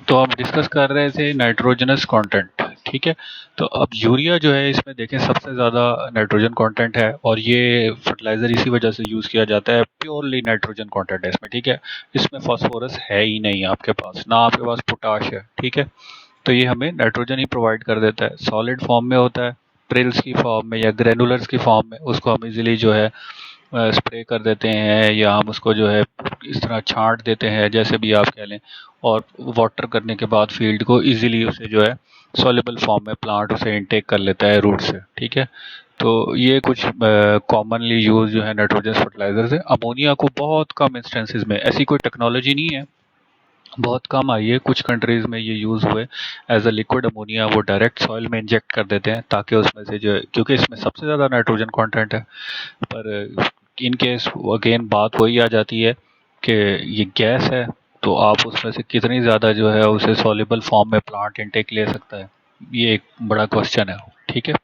तो हम डिस्कस कर रहे थे नाइट्रोजनस कंटेंट। ठीक है, तो अब यूरिया जो है इसमें देखें सबसे ज़्यादा नाइट्रोजन कंटेंट है, और ये फर्टिलाइज़र इसी वजह से यूज़ किया जाता है, प्योरली नाइट्रोजन कंटेंट है इसमें। ठीक है, इसमें फास्फोरस है ही नहीं आपके पास, ना आपके पास पोटाश है। ठीक है, तो ये हमें नाइट्रोजन ही प्रोवाइड कर देता है, सॉलिड फॉर्म में होता है, प्रिल्स की फॉर्म में या ग्रेनुलर्स की फॉर्म में। उसको हम इजीली जो है स्प्रे कर देते हैं, या हम उसको जो है इस तरह छांट देते हैं, जैसे भी आप कह लें, और वाटर करने के बाद फील्ड को इजीली उसे जो है सॉल्युबल फॉर्म में प्लांट उसे इनटेक कर लेता है रूट से। ठीक है, तो ये कुछ कॉमनली यूज जो है नाइट्रोजन फर्टिलाइजर्स है। अमोनिया को बहुत कम इंस्टेंसेस में, ऐसी कोई टेक्नोलॉजी नहीं है, बहुत कम आई है, कुछ कंट्रीज में ये यूज हुए एज अ लिक्विड अमोनिया, वो डायरेक्ट सॉइल में इंजेक्ट कर देते हैं, ताकि उसमें से जो क्योंकि इसमें सबसे ज़्यादा नाइट्रोजन कंटेंट है। पर इन केस अगेन बात वही आ जाती है कि ये गैस है, तो आप उसमें से कितनी ज़्यादा जो है उसे सॉल्युबल फॉर्म में प्लांट इनटेक ले सकता है, ये एक बड़ा क्वेश्चन है। ठीक है,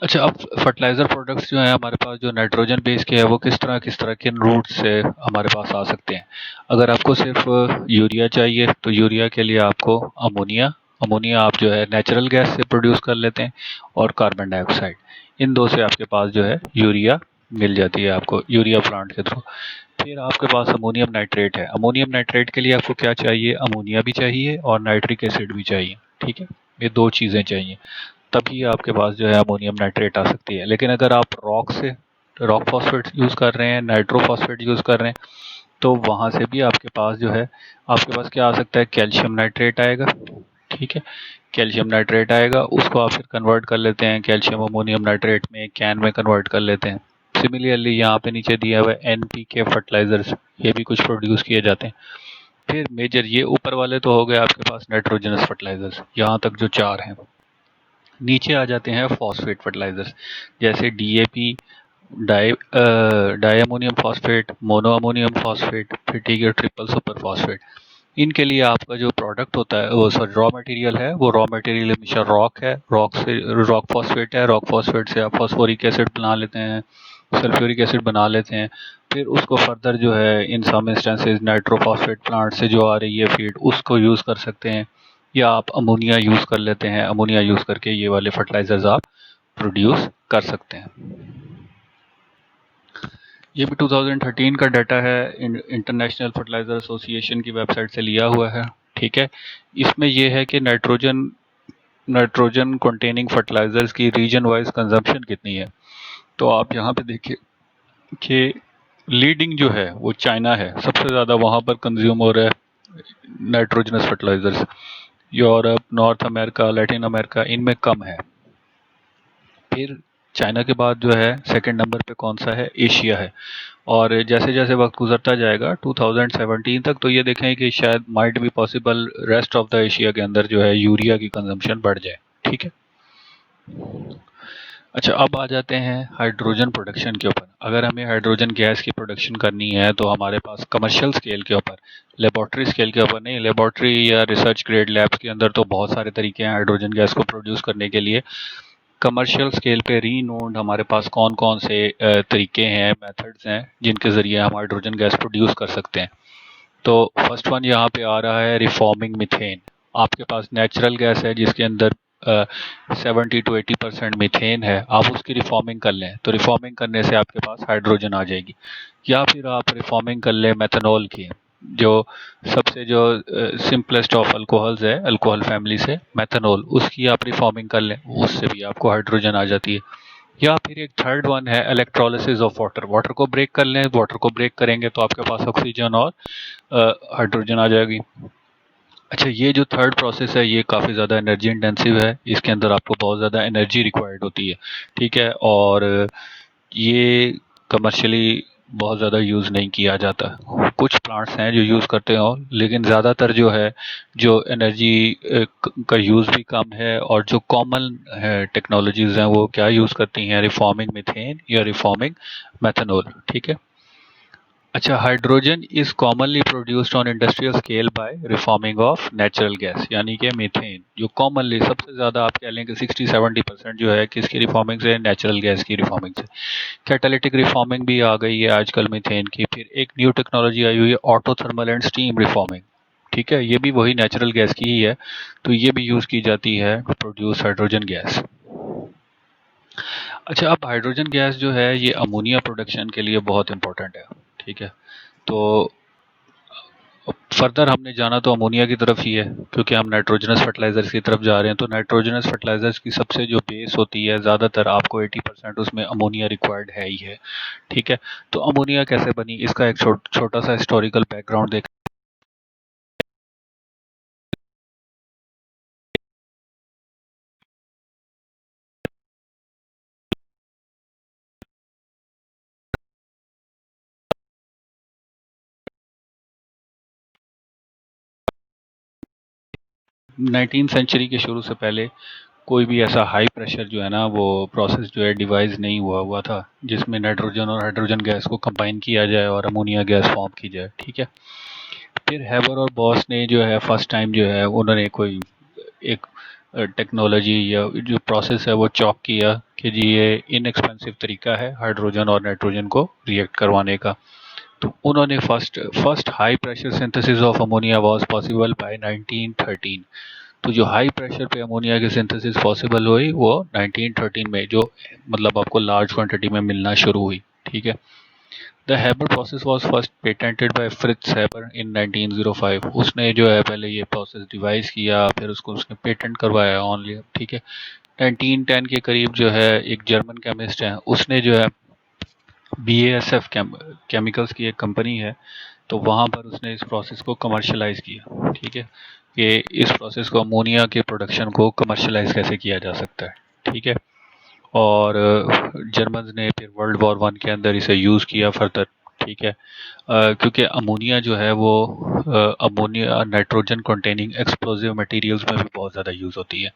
अच्छा, अब फर्टिलाइजर प्रोडक्ट्स जो है हमारे पास, जो नाइट्रोजन बेस के है, वो किस तरह के रूट से हमारे पास आ सकते हैं। अगर आपको सिर्फ यूरिया चाहिए तो यूरिया के लिए आपको अमोनिया अमोनिया आप जो है नेचुरल गैस से प्रोड्यूस कर लेते हैं, और कार्बन डाइऑक्साइड, इन दो से आपके पास जो है यूरिया मिल जाती है आपको यूरिया प्लांट के थ्रू। फिर आपके पास अमोनियम नाइट्रेट है। अमोनियम नाइट्रेट के लिए आपको क्या चाहिए, अमोनिया भी चाहिए और नाइट्रिक एसिड भी चाहिए। ठीक है, ये दो चीज़ें चाहिए, तभी आपके पास जो है अमोनियम नाइट्रेट आ सकती है। लेकिन अगर आप रॉक फॉस्फेट यूज़ कर रहे हैं, नाइट्रो फॉस्फेट यूज़ कर रहे हैं, तो वहाँ से भी आपके पास जो है, आपके पास क्या आ सकता है, कैल्शियम नाइट्रेट आएगा। ठीक है, कैल्शियम नाइट्रेट आएगा, उसको आप फिर कन्वर्ट कर लेते हैं कैल्शियम अमोनियम नाइट्रेट में, कैन में कन्वर्ट कर लेते हैं। सिमिलरली यहाँ पे नीचे दिया हुआ है NPK फर्टिलाइजर्स, ये भी कुछ प्रोड्यूस किए जाते हैं। फिर मेजर ये ऊपर वाले तो हो गए आपके पास नाइट्रोजनस फर्टिलाइजर्स, यहाँ तक जो चार हैं। नीचे आ जाते हैं फॉस्फेट फर्टिलाइजर्स, जैसे DAP, di ammonium phosphate, mono ammonium phosphate, फिर ठीक है ट्रिपल सुपर फॉस्फेट। इनके लिए आपका जो प्रोडक्ट होता है, वो सॉरी रॉ मटेरियल है, वो रॉ मटेरियल हमेशा रॉक है, रॉक फॉस्फेट है। रॉक फॉस्फेट से आप फॉस्फोरिक एसिड बना लेते हैं, सल्फ्यूरिक एसिड बना लेते हैं। फिर उसको फर्दर जो है इन सम इंस्टेंसेस नाइट्रोफॉस्फेट प्लांट से जो आ रही है फीड, उसको यूज़ कर सकते हैं, या आप अमोनिया यूज़ कर लेते हैं। अमोनिया यूज़ करके ये वाले फर्टिलाइजर्स आप प्रोड्यूस कर सकते हैं। ये भी 2013 का डाटा है, इंटरनेशनल फर्टिलाइजर एसोसिएशन की वेबसाइट से लिया हुआ है। ठीक है, इसमें यह है कि नाइट्रोजन कंटेनिंग फर्टिलाइजर्स की रीजन वाइज कंजम्पशन कितनी है। तो आप यहाँ पे देखिए कि लीडिंग जो है वो चाइना है, सबसे ज़्यादा वहाँ पर कंज्यूम हो रहा है nitrogenous fertilisers. Europe, North America, Latin America, इनमें कम है। फिर चाइना के बाद जो है सेकंड नंबर पे कौन सा है, एशिया है। और जैसे जैसे वक्त गुजरता जाएगा 2017 तक, तो ये देखें कि शायद माइट भी possible rest of the Asia के अंदर जो है यूरिया की कंजम्पशन बढ़ जाए। ठीक है, अच्छा, अब आ जाते हैं हाइड्रोजन प्रोडक्शन के ऊपर। अगर हमें हाइड्रोजन गैस की प्रोडक्शन करनी है, तो हमारे पास कमर्शियल स्केल के ऊपर, लेबॉर्ट्री स्केल के ऊपर नहीं, लेबॉर्ट्री या रिसर्च ग्रेड लैब्स के अंदर तो बहुत सारे तरीके हैं हाइड्रोजन गैस को प्रोड्यूस करने के लिए। कमर्शियल स्केल पे रीनोन्ड हमारे पास कौन कौन से तरीके हैं, मेथड्स हैं, जिनके ज़रिए हम हाइड्रोजन गैस प्रोड्यूस कर सकते हैं। तो फर्स्ट वन यहाँ पे आ रहा है रिफॉर्मिंग मीथेन। आपके पास नेचुरल गैस है जिसके अंदर 70 to 80% मीथेन है, आप उसकी रिफॉर्मिंग कर लें, तो रिफॉर्मिंग करने से आपके पास हाइड्रोजन आ जाएगी। या फिर आप रिफॉर्मिंग कर लें मेथनॉल की, जो सबसे जो सिंपलेस्ट ऑफ अल्कोहल्स है, अल्कोहल फैमिली से मेथनॉल, उसकी आप रिफॉर्मिंग कर लें, उससे भी आपको हाइड्रोजन आ जाती है। या फिर एक थर्ड वन है इलेक्ट्रोलिसिस ऑफ वाटर, वाटर को ब्रेक कर लें, वाटर को ब्रेक करेंगे तो आपके पास ऑक्सीजन और हाइड्रोजन आ जाएगी। अच्छा, ये जो थर्ड प्रोसेस है, ये काफ़ी ज़्यादा एनर्जी इंटेंसिव है, इसके अंदर आपको बहुत ज़्यादा एनर्जी रिक्वायर्ड होती है। ठीक है, और ये कमर्शियली बहुत ज़्यादा यूज़ नहीं किया जाता। कुछ प्लांट्स हैं जो यूज़ करते हो, लेकिन ज़्यादातर जो है, जो एनर्जी का यूज़ भी कम है, और जो कॉमन है टेक्नोलॉजीज़ हैं, वो क्या यूज़ करती हैं, रिफॉर्मिंग मीथेन या रिफॉर्मिंग मेथनॉल। ठीक है, अच्छा, hydrogen is commonly produced on industrial scale bye reforming of natural gas, यानी कि मीथेन जो कॉमनली सबसे ज़्यादा आप कह लें कि 60-70% जो है किसकी रिफॉर्मिंग से, नेचुरल गैस की रिफॉर्मिंग से। कैटालिटिक रिफॉर्मिंग भी आ गई है आजकल मीथेन की। फिर एक न्यू टेक्नोलॉजी आई हुई है auto thermal and steam reforming, ठीक है, ये भी वही नेचुरल गैस की ही है, तो ये भी यूज़ की जाती है टू प्रोड्यूस हाइड्रोजन गैस। अच्छा, अब हाइड्रोजन गैस जो है ये अमोनिया प्रोडक्शन के लिए बहुत इंपॉर्टेंट है, ठीक है। तो फर्दर हमने जाना तो अमोनिया की तरफ ही है, क्योंकि हम नाइट्रोजनस फर्टिलाइजर्स की तरफ जा रहे हैं। तो नाइट्रोजनस फर्टिलाइजर्स की सबसे जो बेस होती है, ज़्यादातर आपको 80% उसमें अमोनिया रिक्वायर्ड है ही है, ठीक है। तो अमोनिया कैसे बनी, इसका एक छोटा सा हिस्टोरिकल बैकग्राउंड देख। 19 सेंचुरी के शुरू से पहले कोई भी ऐसा हाई प्रेशर जो है ना वो प्रोसेस जो है डिवाइस नहीं हुआ हुआ था जिसमें नाइट्रोजन और हाइड्रोजन गैस को कंबाइन किया जाए और अमोनिया गैस फॉर्म की जाए, ठीक है। फिर हैबर और बॉस ने जो है फर्स्ट टाइम जो है उन्होंने कोई एक टेक्नोलॉजी या जो प्रोसेस है वो चॉक किया कि जी ये इनएक्सपेंसिव तरीका है हाइड्रोजन और नाइट्रोजन को रिएक्ट करवाने का। तो उन्होंने first first high pressure synthesis of ammonia was possible by 1913। तो जो हाई प्रेशर पे अमोनिया की सिंथेसिस पॉसिबल हुई वो 1913 में, जो मतलब आपको लार्ज क्वांटिटी में मिलना शुरू हुई, ठीक है। The Haber process was first patented by Fritz Haber in 1905। उसने जो है पहले ये प्रोसेस डिवाइस किया, फिर उसको उसने पेटेंट करवाया ऑनली, ठीक है। 1910 के करीब जो है एक जर्मन केमिस्ट है, उसने जो है BASF केमिकल्स की एक कंपनी है, तो वहाँ पर उसने इस प्रोसेस को कमर्शलाइज किया, ठीक है, कि इस प्रोसेस को अमोनिया के प्रोडक्शन को कमर्शलाइज कैसे किया जा सकता है, ठीक है। और जर्मन्स ने फिर वर्ल्ड वॉर वन के अंदर इसे यूज़ किया फर्दर, ठीक है। क्योंकि अमोनिया जो है वो ammonia nitrogen containing explosive materials में भी बहुत ज़्यादा यूज़ होती है।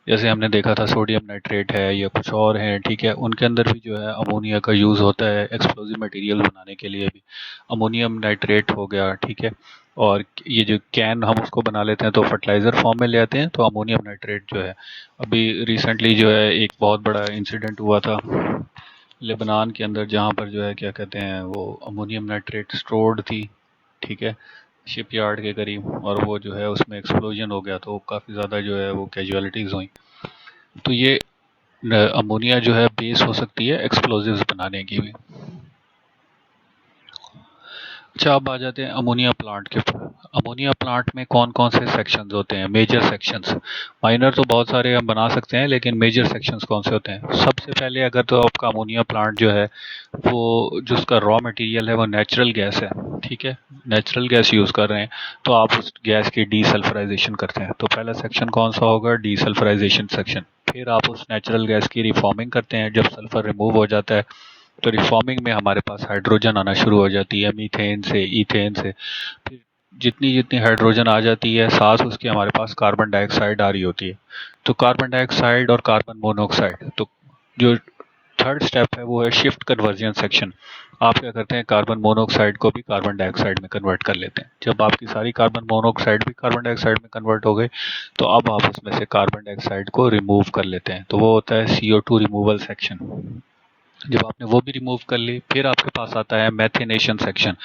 जैसे हमने देखा था सोडियम नाइट्रेट है या कुछ और हैं, ठीक है, उनके अंदर भी जो है अमोनिया का यूज़ होता है एक्सप्लोजिव मटेरियल बनाने के लिए भी। अमोनियम नाइट्रेट हो गया, ठीक है। और ये जो कैन हम उसको बना लेते हैं तो फर्टिलाइज़र फॉर्म में ले आते हैं, तो अमोनियम नाइट्रेट जो है अभी रिसेंटली जो है एक बहुत बड़ा इंसिडेंट हुआ था लेबनान के अंदर, जहाँ पर जो है क्या कहते हैं वो अमोनियम नाइट्रेट स्टोर्ड थी, ठीक है, शिपयार्ड के करीब, और वो जो है उसमें एक्सप्लोजन हो गया, तो काफ़ी ज़्यादा जो है वो कैजुअलिटीज़ हुई। तो ये अमोनिया जो है बेस हो सकती है एक्सप्लोजिव्स बनाने की भी। अच्छा, अब आ जाते हैं अमोनिया प्लांट के ऊपर। अमोनिया प्लांट में कौन कौन से सेक्शंस होते हैं, मेजर सेक्शंस। माइनर तो बहुत सारे हम बना सकते हैं, लेकिन मेजर सेक्शंस कौन से होते हैं। सबसे पहले अगर तो आपका अमोनिया प्लांट जो है वो जो उसका रॉ मटेरियल है वो नेचुरल गैस है, ठीक है, नेचुरल गैस यूज़ कर रहे हैं, तो आप उस गैस की डीसल्फराइजेशन करते हैं। तो पहला सेक्शन कौन सा होगा, डीसल्फराइजेशन सेक्शन। फिर आप उस नेचुरल गैस की रिफॉर्मिंग करते हैं, जब सल्फर रिमूव हो जाता है तो रिफॉर्मिंग में हमारे पास हाइड्रोजन आना शुरू हो जाती है, मीथेन से, ईथेन से। फिर जितनी जितनी हाइड्रोजन आ जाती है साथ उसके हमारे पास कार्बन डाइऑक्साइड आ रही होती है। तो कार्बन डाइऑक्साइड और कार्बन मोनोऑक्साइड, तो जो थर्ड स्टेप है वो है शिफ्ट कन्वर्जन सेक्शन। आप क्या करते हैं, कार्बन मोनोऑक्साइड को भी कार्बन डाइऑक्साइड में कन्वर्ट कर लेते हैं। जब आपकी सारी कार्बन मोनोऑक्साइड भी कार्बन डाइऑक्साइड में कन्वर्ट हो गई, तो अब आप उसमें से कार्बन डाइऑक्साइड को रिमूव कर लेते हैं, तो वो होता है CO2 रिमूवल सेक्शन। जब आपने वो भी रिमूव कर ली, फिर आपके पास आता है मैथेनेशन सेक्शन।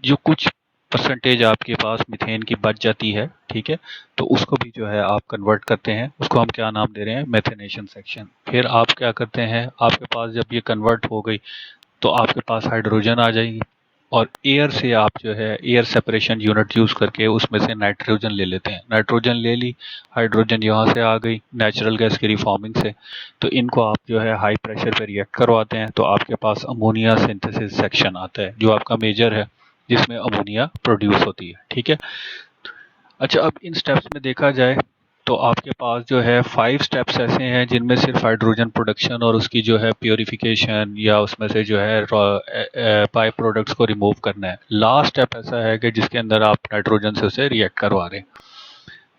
जो कुछ परसेंटेज आपके पास मीथेन की बच जाती है, ठीक है, तो उसको भी जो है आप कन्वर्ट करते हैं, उसको हम क्या नाम दे रहे हैं, मैथेनेशन सेक्शन। फिर आप क्या करते हैं, आपके पास जब ये कन्वर्ट हो गई तो आपके पास हाइड्रोजन आ जाएगी, और एयर से आप जो है एयर सेपरेशन यूनिट यूज़ करके उसमें से नाइट्रोजन ले लेते हैं। नाइट्रोजन ले ली, हाइड्रोजन यहाँ से आ गई नेचुरल गैस की रिफॉर्मिंग से, तो इनको आप जो है हाई प्रेशर पे रिएक्ट करवाते हैं, तो आपके पास अमोनिया सिंथेसिस सेक्शन आता है जो आपका मेजर है, जिसमें अमोनिया प्रोड्यूस होती है, ठीक है। अच्छा, अब इन स्टेप्स में देखा जाए तो आपके पास जो है 5 स्टेप्स ऐसे हैं जिनमें सिर्फ हाइड्रोजन प्रोडक्शन और उसकी जो है प्योरिफिकेशन या उसमें से जो है बाई प्रोडक्ट्स को रिमूव करना है। लास्ट स्टेप ऐसा है कि जिसके अंदर आप नाइट्रोजन से उसे रिएक्ट करवा रहे हैं।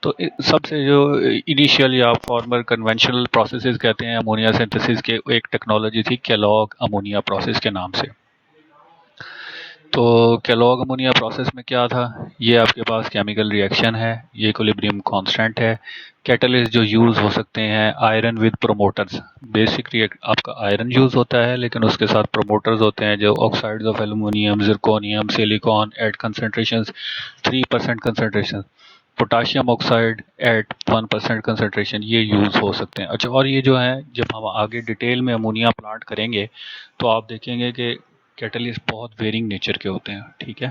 तो सबसे जो इनिशियल या फॉर्मल कन्वेंशनल प्रोसेसेस कहते हैं अमोनिया सिंथेसिस के, एक टेक्नोलॉजी थी केलॉग अमोनिया प्रोसेस के नाम से। तो केलॉग अमोनिया प्रोसेस में क्या था, ये आपके पास केमिकल रिएक्शन है, ये इक्विलिब्रियम कांस्टेंट है। कैटलिस्ट जो यूज़ हो सकते हैं आयरन विद प्रोमोटर्स, बेसिक आपका आयरन यूज़ होता है लेकिन उसके साथ प्रोमोटर्स होते हैं जो oxides of aluminium, zirconium, silicon at concentration 3% concentration, potassium oxide at 1% concentration, ये यूज़ हो सकते हैं। अच्छा, और ये जो है जब हम आगे डिटेल में अमोनिया प्लांट करेंगे तो आप देखेंगे कि कैटलिस्ट बहुत वेरिंग नेचर के होते हैं। ठीक है।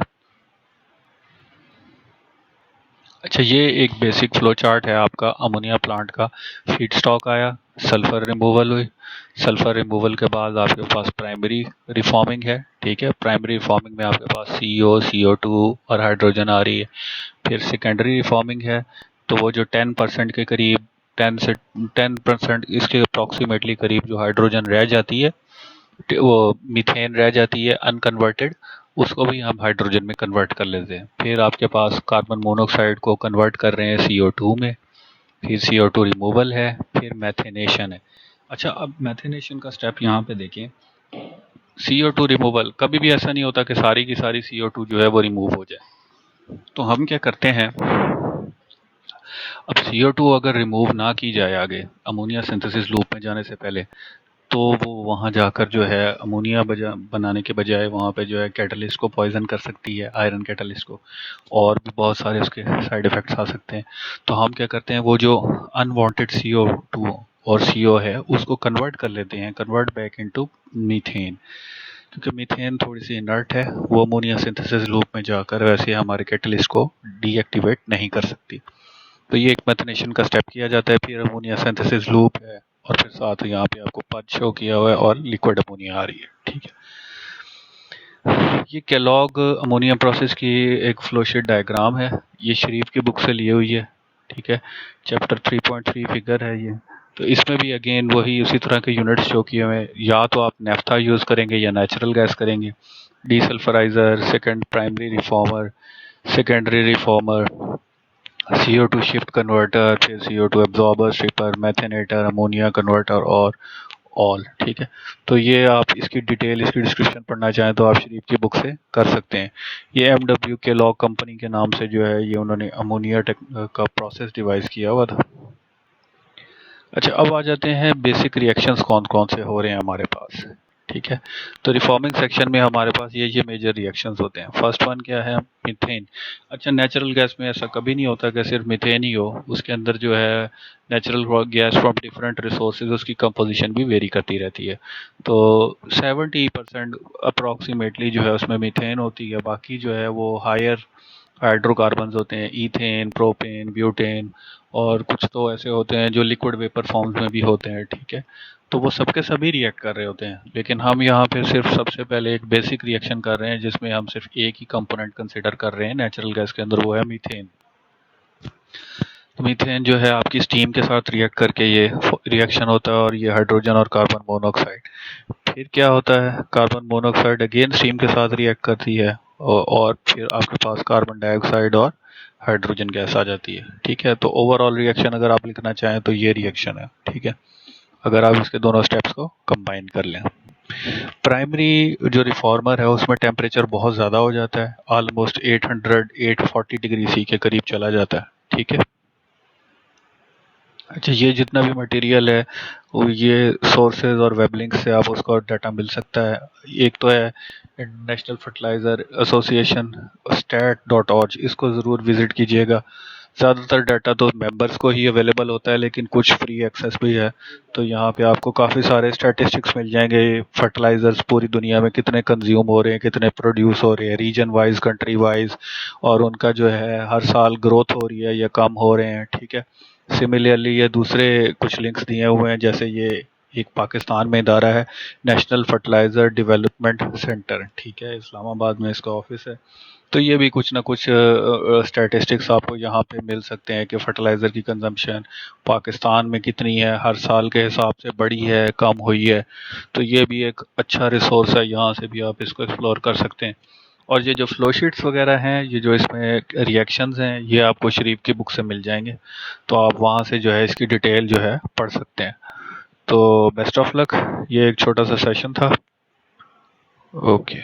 अच्छा, ये एक बेसिक फ्लो चार्ट है आपका अमोनिया प्लांट का। फीड स्टॉक आया, सल्फर रिमूवल हुई, सल्फर रिमूवल के बाद आपके पास प्राइमरी रिफॉर्मिंग है। ठीक है, प्राइमरी रिफॉर्मिंग में आपके पास CO, CO2 और हाइड्रोजन आ रही है। फिर सेकेंडरी रिफॉर्मिंग है, तो वो जो 10% के करीब 10% इसके अप्रॉक्सीमेटली करीब जो हाइड्रोजन रह जाती है, वो मीथेन रह जाती है अनकन्वर्टेड, उसको भी हम हाइड्रोजन में कन्वर्ट कर लेते हैं। फिर आपके पास कार्बन मोनोऑक्साइड को कन्वर्ट कर रहे हैं CO2 में, फिर CO2 रिमूवल है, फिर मैथेनेशन है। अच्छा, अब मैथेनेशन का स्टेप यहाँ पे देखें। CO2 रिमूवल, कभी भी ऐसा नहीं होता कि सारी की सारी CO2 जो है वो रिमूव हो जाए। तो हम क्या करते हैं, अब CO2 अगर रिमूव ना की जाए आगे अमोनिया सिंथेसिस लूप में जाने से पहले, तो वो वहाँ जाकर जो है अमोनिया बनाने के बजाय वहाँ पे जो है कैटलिस्ट को पॉइजन कर सकती है, आयरन कैटलिस्ट को, और भी बहुत सारे उसके साइड इफ़ेक्ट्स आ सकते हैं। तो हम क्या करते हैं, वो जो अनवांटेड CO2 और CO है उसको कन्वर्ट कर लेते हैं, कन्वर्ट बैक इनटू मीथेन, क्योंकि मीथेन थोड़ी सी इनर्ट है, वो अमोनिया सिंथेसिस लूप में जाकर वैसे हमारे कैटलिस्ट को डीएक्टिवेट नहीं कर सकती। तो ये एक मेथनेशन का स्टेप किया जाता है। फिर अमोनिया सिंथेसिस लूप है, और फिर साथ यहाँ पे आपको पद शो किया हुआ है और लिक्विड अमोनिया आ रही है। ठीक है, ये केलॉग अमोनिया प्रोसेस की एक फ्लोशीट डायग्राम है, ये शरीफ की बुक से ली हुई है। ठीक है, चैप्टर 3.3 फिगर है ये। तो इसमें भी अगेन वही उसी तरह के यूनिट्स शो किए हुए हैं, या तो आप नेफ्था यूज़ करेंगे या नेचुरल गैस करेंगे। Desulphuriser, second primary reformer, secondary reformer, CO2 shift converter, फिर CO2 absorber, stripper, methanator, ammonia converter और ऑल। ठीक है, तो ये आप इसकी डिटेल, इसकी डिस्क्रिप्शन पढ़ना चाहें तो आप शरीफ की बुक से कर सकते हैं। ये MW के लॉ कंपनी के नाम से जो है ये उन्होंने अमोनिया का प्रोसेस डिवाइस किया हुआ था। अच्छा, अब आ जाते हैं बेसिक रिएक्शंस कौन कौन से हो रहे हैं हमारे पास। ठीक है, तो रिफॉर्मिंग सेक्शन में हमारे पास ये मेजर रिएक्शंस होते हैं। फर्स्ट वन क्या है, मीथेन। अच्छा, नेचुरल गैस में ऐसा कभी नहीं होता कि सिर्फ मीथेन ही हो, उसके अंदर जो है natural gas from different resources, उसकी कंपोजिशन भी वेरी करती रहती है। तो 70% अप्रॉक्सीमेटली जो है उसमें मीथेन होती है, बाकी जो है वो हायर हाइड्रोकार्बन्स होते हैं, ईथेन, प्रोपेन, ब्यूटेन, और कुछ तो ऐसे होते हैं जो लिक्विड वेपर फॉर्म्स में भी होते हैं। ठीक है, तो वो सबके सभी रिएक्ट कर रहे होते हैं, लेकिन हम यहाँ पे सिर्फ सबसे पहले एक बेसिक रिएक्शन कर रहे हैं जिसमें हम सिर्फ एक ही कंपोनेंट कंसिडर कर रहे हैं नेचुरल गैस के अंदर, वो है मीथेन। तो मीथेन जो है आपकी स्टीम के साथ रिएक्ट करके ये रिएक्शन होता है, और ये हाइड्रोजन और कार्बन मोनोऑक्साइड। फिर क्या होता है, कार्बन मोनोऑक्साइड अगेन स्टीम के साथ रिएक्ट करती है, और फिर आपके पास कार्बन डाइऑक्साइड और हाइड्रोजन गैस आ जाती है। ठीक है, तो ओवरऑल रिएक्शन अगर आप लिखना चाहें तो ये रिएक्शन है। ठीक है, अगर आप इसके दोनों स्टेप्स को कंबाइन कर लें। प्राइमरी जो रिफॉर्मर है उसमें टेम्परेचर बहुत ज़्यादा हो जाता है, ऑलमोस्ट 840 डिग्री C के करीब चला जाता है। ठीक है, अच्छा, ये जितना भी मटेरियल है वो ये सोर्सेज और वेब लिंक से आप उसको डाटा मिल सकता है। एक तो है नेशनल फर्टिलाइज़र एसोसिएशन stat.org, इसको ज़रूर विज़िट कीजिएगा। ज़्यादातर डाटा तो मेंबर्स को ही अवेलेबल होता है, लेकिन कुछ फ्री एक्सेस भी है। तो यहाँ पे आपको काफ़ी सारे स्टैटिस्टिक्स मिल जाएंगे, फर्टिलाइज़र्स पूरी दुनिया में कितने कंज्यूम हो रहे हैं, कितने प्रोड्यूस हो रहे हैं, रीजन वाइज, कंट्री वाइज, और उनका जो है हर साल ग्रोथ हो रही है या कम हो रहे हैं। ठीक है, सिमिलरली ये दूसरे कुछ लिंक्स दिए हुए हैं, जैसे ये एक पाकिस्तान में इदारा है, नेशनल फर्टिलाइज़र डेवलपमेंट सेंटर। ठीक है, इस्लामाबाद में इसका ऑफिस है। तो ये भी कुछ ना कुछ स्टैटिस्टिक्स आपको यहाँ पे मिल सकते हैं कि फर्टिलाइज़र की कंजम्पशन पाकिस्तान में कितनी है, हर साल के हिसाब से बढ़ी है, कम हुई है। तो ये भी एक अच्छा रिसोर्स है, यहाँ से भी आप इसको एक्सप्लोर कर सकते हैं। और ये जो फ्लो शीट्स वगैरह हैं, ये जो इसमें रिएक्शंस हैं, ये आपको शरीफ की बुक से मिल जाएंगे, तो आप वहाँ से जो है इसकी डिटेल जो है पढ़ सकते हैं। तो बेस्ट ऑफ लक, ये एक छोटा सा सेशन था। ओके।